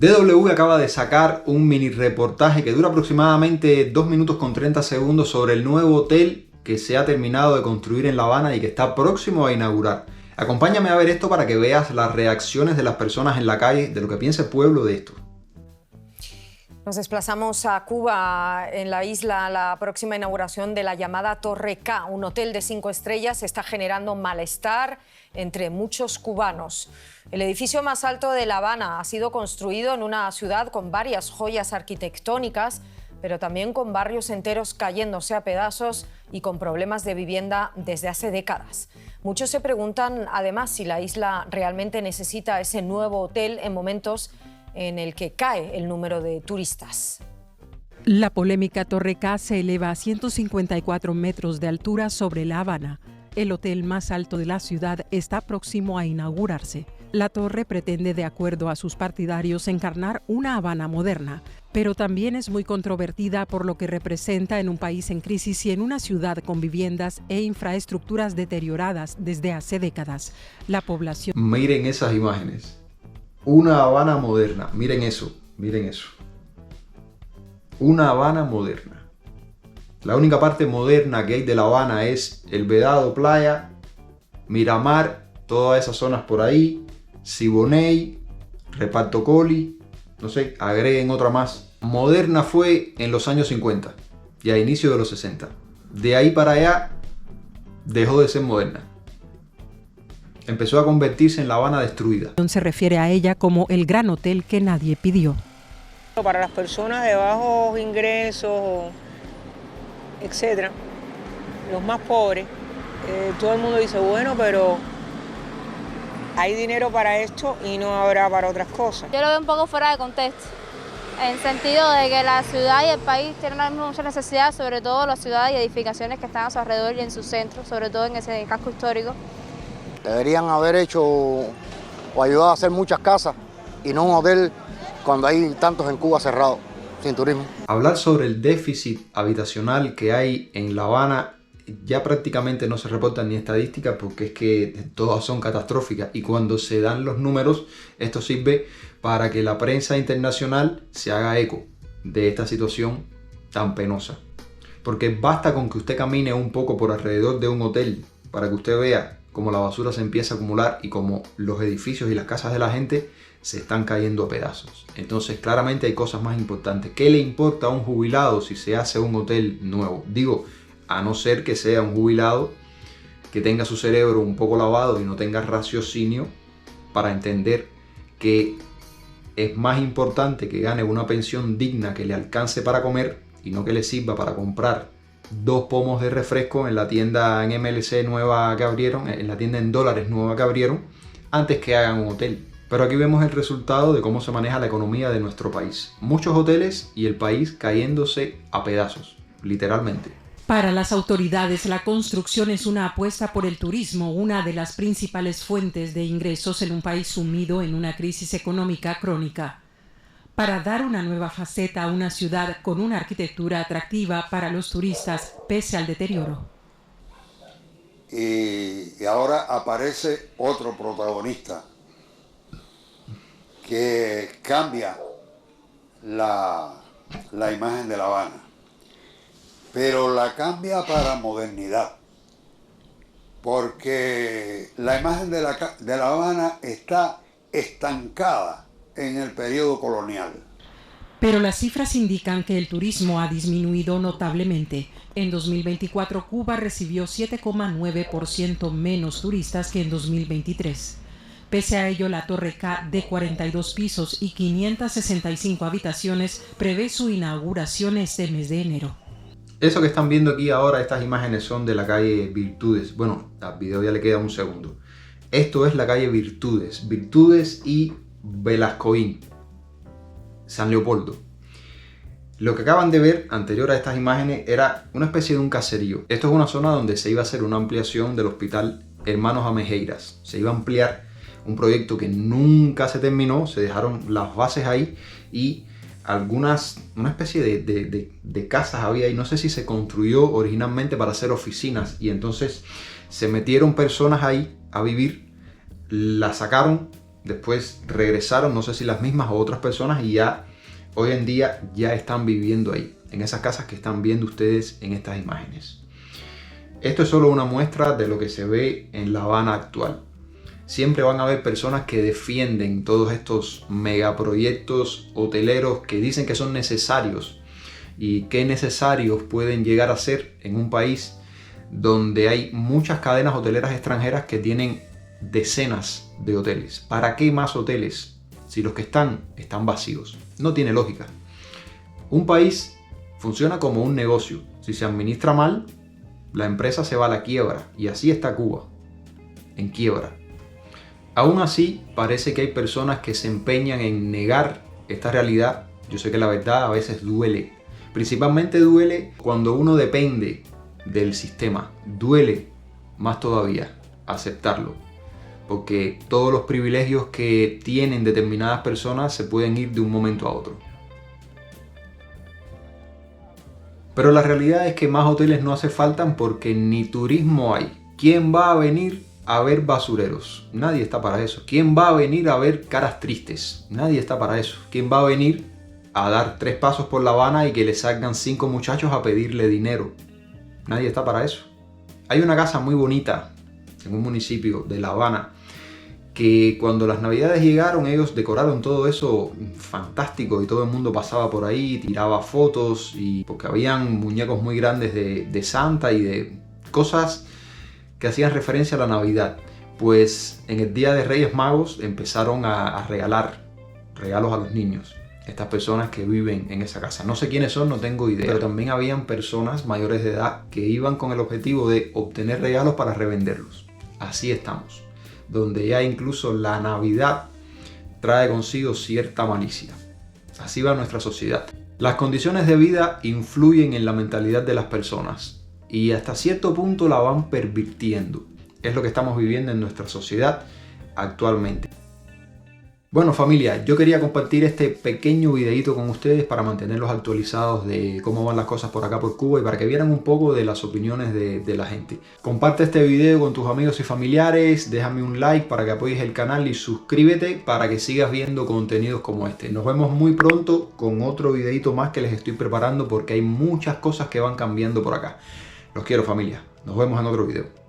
DW acaba de sacar un mini reportaje que dura aproximadamente 2 minutos con 30 segundos sobre el nuevo hotel que se ha terminado de construir en La Habana y que está próximo a inaugurar. Acompáñame a ver esto para que veas las reacciones de las personas en la calle, de lo que piensa el pueblo de esto. Nos desplazamos a Cuba, en la isla. La próxima inauguración de la llamada Torre K, un hotel de 5 estrellas, está generando malestar entre muchos cubanos. El edificio más alto de La Habana ha sido construido en una ciudad con varias joyas arquitectónicas, pero también con barrios enteros cayéndose a pedazos y con problemas de vivienda desde hace décadas. Muchos se preguntan, además, si la isla realmente necesita ese nuevo hotel en momentos en el que cae el número de turistas. La polémica Torre K se eleva a 154 metros de altura sobre La Habana. El hotel más alto de la ciudad está próximo a inaugurarse. La torre pretende, de acuerdo a sus partidarios, encarnar una Habana moderna, pero también es muy controvertida por lo que representa en un país en crisis y en una ciudad con viviendas e infraestructuras deterioradas desde hace décadas. La población... Miren esas imágenes. Una Habana moderna. Miren eso, miren eso. Una Habana moderna. La única parte moderna que hay de La Habana es el Vedado, Playa, Miramar, todas esas zonas por ahí, Siboney, Reparto Coli, no sé, agreguen otra más. Moderna fue en los años 50 y a inicio de los 60. De ahí para allá dejó de ser moderna. Empezó a convertirse en La Habana destruida. Se refiere a ella como el gran hotel que nadie pidió. Para las personas de bajos ingresos, etcétera, los más pobres, todo el mundo dice, bueno, pero hay dinero para esto y no habrá para otras cosas. Yo lo veo un poco fuera de contexto, en sentido de que la ciudad y el país tienen mucha necesidad, sobre todo las ciudades y edificaciones que están a su alrededor y en su centro, sobre todo en ese casco histórico. Deberían haber hecho o ayudado a hacer muchas casas y no un hotel cuando hay tantos en Cuba cerrados, sin turismo. Hablar sobre el déficit habitacional que hay en La Habana ya prácticamente no se reportan ni estadísticas porque es que todas son catastróficas y cuando se dan los números esto sirve para que la prensa internacional se haga eco de esta situación tan penosa. Porque basta con que usted camine un poco por alrededor de un hotel para que usted vea cómo la basura se empieza a acumular y cómo los edificios y las casas de la gente se están cayendo a pedazos. Entonces claramente hay cosas más importantes. ¿Qué le importa a un jubilado si se hace un hotel nuevo? Digo, a no ser que sea un jubilado que tenga su cerebro un poco lavado y no tenga raciocinio para entender que es más importante que gane una pensión digna que le alcance para comer y no que le sirva para comprar 2 pomos de refresco en la tienda en MLC nueva que abrieron, en la tienda en dólares nueva que abrieron, antes que hagan un hotel. Pero aquí vemos el resultado de cómo se maneja la economía de nuestro país. Muchos hoteles y el país cayéndose a pedazos, literalmente. Para las autoridades, la construcción es una apuesta por el turismo, una de las principales fuentes de ingresos en un país sumido en una crisis económica crónica. Para dar una nueva faceta a una ciudad con una arquitectura atractiva para los turistas, pese al deterioro. Y ahora aparece otro protagonista que cambia la imagen de La Habana, pero la cambia para modernidad, porque la imagen de La Habana está estancada en el periodo colonial. Pero las cifras indican que el turismo ha disminuido notablemente. En 2024, Cuba recibió 7,9% menos turistas que en 2023. Pese a ello, la Torre K, de 42 pisos y 565 habitaciones, prevé su inauguración este mes de enero. Eso que están viendo aquí ahora, estas imágenes son de la calle Virtudes. Bueno, al video ya le queda un segundo. Esto es la calle Virtudes. Virtudes y Velascoín, San Leopoldo. Lo que acaban de ver anterior a estas imágenes era una especie de un caserío. Esto es una zona donde se iba a hacer una ampliación del hospital Hermanos Amejeiras. Se iba a ampliar un proyecto que nunca se terminó, se dejaron las bases ahí y una especie de casas había y no sé si se construyó originalmente para hacer oficinas y entonces se metieron personas ahí a vivir, la sacaron Después regresaron, no sé si las mismas o otras personas, y ya hoy en día ya están viviendo ahí, en esas casas que están viendo ustedes en estas imágenes. Esto es solo una muestra de lo que se ve en La Habana actual. Siempre van a haber personas que defienden todos estos megaproyectos hoteleros que dicen que son necesarios, y qué necesarios pueden llegar a ser en un país donde hay muchas cadenas hoteleras extranjeras que tienen decenas de hoteles. ¿Para qué más hoteles si los que están vacíos? No tiene lógica. Un país funciona como un negocio. Si se administra mal, la empresa se va a la quiebra, y así está Cuba, en quiebra. Aún así, parece que hay personas que se empeñan en negar esta realidad. Yo sé que la verdad a veces duele. Principalmente duele cuando uno depende del sistema. Duele más todavía aceptarlo, porque todos los privilegios que tienen determinadas personas se pueden ir de un momento a otro. Pero la realidad es que más hoteles no hace falta porque ni turismo hay. ¿Quién va a venir a ver basureros? Nadie está para eso. ¿Quién va a venir a ver caras tristes? Nadie está para eso. ¿Quién va a venir a dar 3 pasos por La Habana y que le salgan 5 muchachos a pedirle dinero? Nadie está para eso. Hay una casa muy bonita en un municipio de La Habana que cuando las navidades llegaron ellos decoraron todo eso fantástico y todo el mundo pasaba por ahí, tiraba fotos, y porque habían muñecos muy grandes de Santa y de cosas que hacían referencia a la Navidad. Pues en el día de Reyes Magos empezaron a regalar regalos a los niños, estas personas que viven en esa casa. No sé quiénes son, no tengo idea, pero también habían personas mayores de edad que iban con el objetivo de obtener regalos para revenderlos. Así estamos, donde ya incluso la Navidad trae consigo cierta malicia. Así va nuestra sociedad. Las condiciones de vida influyen en la mentalidad de las personas y hasta cierto punto la van pervirtiendo. Es lo que estamos viviendo en nuestra sociedad actualmente. Bueno, familia, yo quería compartir este pequeño videito con ustedes para mantenerlos actualizados de cómo van las cosas por acá por Cuba y para que vieran un poco de las opiniones de la gente. Comparte este video con tus amigos y familiares, déjame un like para que apoyes el canal y suscríbete para que sigas viendo contenidos como este. Nos vemos muy pronto con otro videito más que les estoy preparando porque hay muchas cosas que van cambiando por acá. Los quiero, familia. Nos vemos en otro video.